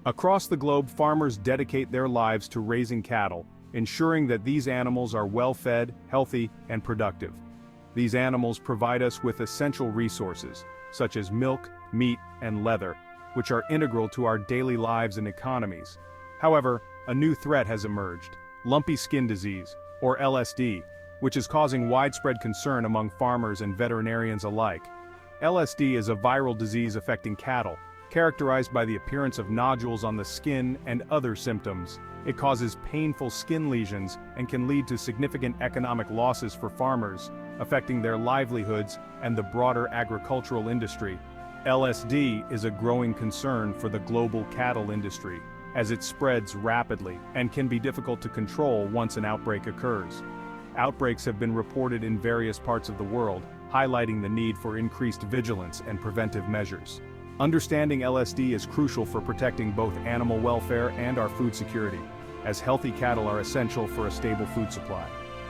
Across the globe, farmers dedicate their lives to raising cattle, ensuring that these animals are well-fed, healthy, and productive. These animals provide us with essential resources, such as milk, meat, and leather, which are integral to our daily lives and economies. However, a new threat has emerged: Lumpy Skin Disease, or LSD, which is causing widespread concern among farmers and veterinarians alike. LSD is a viral disease affecting cattle, characterized by the appearance of nodules on the skin and other symptoms. It causes painful skin lesions and can lead to significant economic losses for farmers, affecting their livelihoods and the broader agricultural industry. LSD is a growing concern for the global cattle industry, as it spreads rapidly and can be difficult to control once an outbreak occurs. Outbreaks have been reported in various parts of the world, highlighting the need for increased vigilance and preventive measures. Understanding LSD is crucial for protecting both animal welfare and our food security, as healthy cattle are essential for a stable food supply.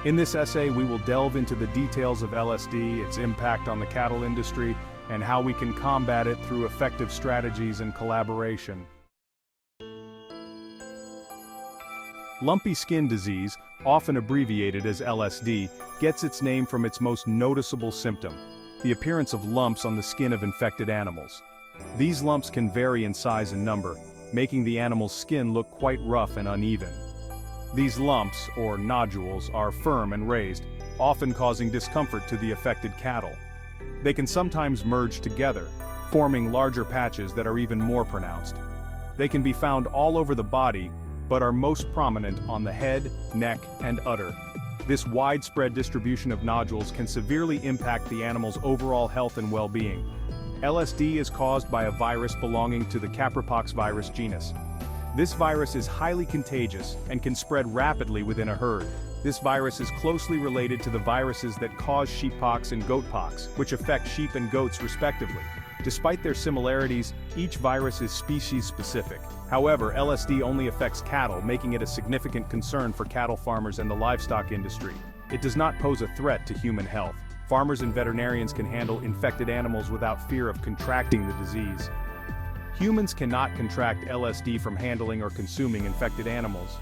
In this essay, we will delve into the details of LSD, its impact on the cattle industry, and how we can combat it through effective strategies and collaboration. Lumpy skin disease, often abbreviated as LSD, gets its name from its most noticeable symptom: the appearance of lumps on the skin of infected animals. These lumps can vary in size and number, making the animal's skin look quite rough and uneven. These lumps, or nodules, are firm and raised, often causing discomfort to the affected cattle. They can sometimes merge together, forming larger patches that are even more pronounced. They can be found all over the body, but are most prominent on the head, neck, and udder. This widespread distribution of nodules can severely impact the animal's overall health and well-being. LSD is caused by a virus belonging to the capropox virus genus. This virus is highly contagious and can spread rapidly within a herd. This virus is closely related to the viruses that cause sheeppox and goatpox, which affect sheep and goats respectively. Despite their similarities, each virus is species-specific. However, LSD only affects cattle, making it a significant concern for cattle farmers and the livestock industry. It does not pose a threat to human health. Farmers and veterinarians can handle infected animals without fear of contracting the disease. Humans cannot contract LSD from handling or consuming infected animals.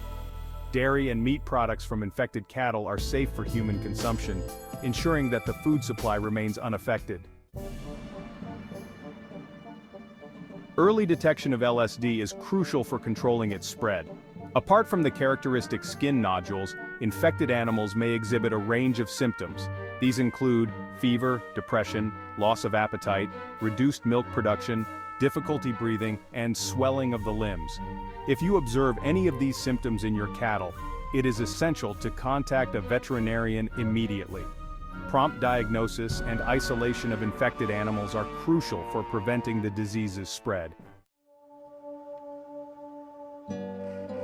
Dairy and meat products from infected cattle are safe for human consumption, ensuring that the food supply remains unaffected. Early detection of LSD is crucial for controlling its spread. Apart from the characteristic skin nodules, infected animals may exhibit a range of symptoms. These include fever, depression, loss of appetite, reduced milk production, difficulty breathing, and swelling of the limbs. If you observe any of these symptoms in your cattle, it is essential to contact a veterinarian immediately. Prompt diagnosis and isolation of infected animals are crucial for preventing the disease's spread.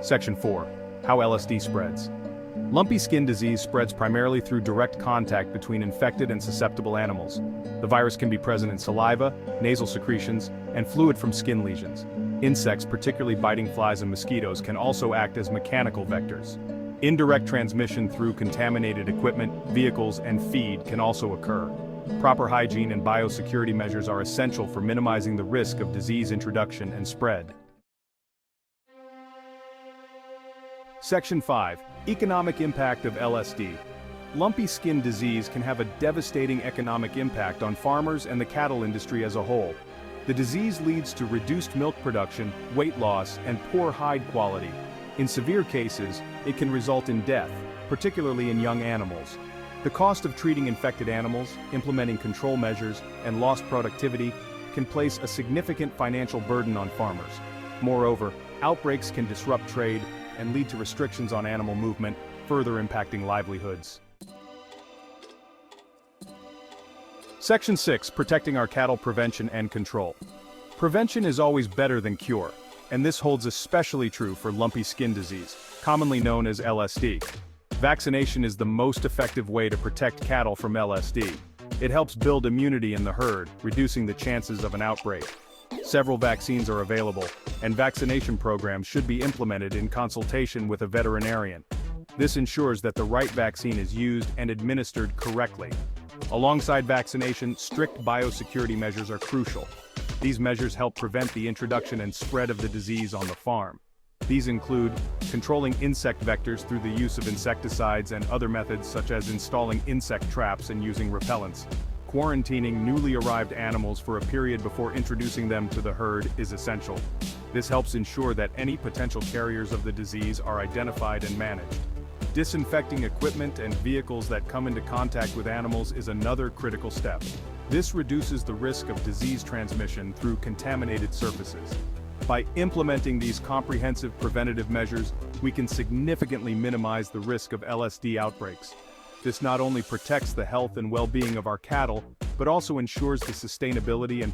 Section 4. How LSD spreads. Lumpy skin disease spreads primarily through direct contact between infected and susceptible animals. The virus can be present in saliva, nasal secretions, and fluid from skin lesions. Insects, particularly biting flies and mosquitoes, can also act as mechanical vectors. Indirect transmission through contaminated equipment, vehicles, and feed can also occur. Proper hygiene and biosecurity measures are essential for minimizing the risk of disease introduction and spread. Section 5. Economic impact of LSD. Lumpy skin disease can have a devastating economic impact on farmers and the cattle industry as a whole. The disease leads to reduced milk production, weight loss, and poor hide quality. In severe cases, it can result in death, particularly in young animals. The cost of treating infected animals, implementing control measures, and lost productivity can place a significant financial burden on farmers. Moreover, outbreaks can disrupt trade and lead to restrictions on animal movement, further impacting livelihoods. Section 6. Protecting our cattle prevention and control. Prevention is always better than cure, and this holds especially true for lumpy skin disease, commonly known as LSD. Vaccination is the most effective way to protect cattle from LSD. It helps build immunity in the herd, reducing the chances of an outbreak. Several vaccines are available, and vaccination programs should be implemented in consultation with a veterinarian. This ensures that the right vaccine is used and administered correctly. Alongside vaccination, strict biosecurity measures are crucial. These measures help prevent the introduction and spread of the disease on the farm. These include controlling insect vectors through the use of insecticides and other methods such as installing insect traps and using repellents. Quarantining newly arrived animals for a period before introducing them to the herd is essential. This helps ensure that any potential carriers of the disease are identified and managed. Disinfecting equipment and vehicles that come into contact with animals is another critical step. This reduces the risk of disease transmission through contaminated surfaces. By implementing these comprehensive preventative measures, we can significantly minimize the risk of LSD outbreaks. This not only protects the health and well-being of our cattle, but also ensures the sustainability and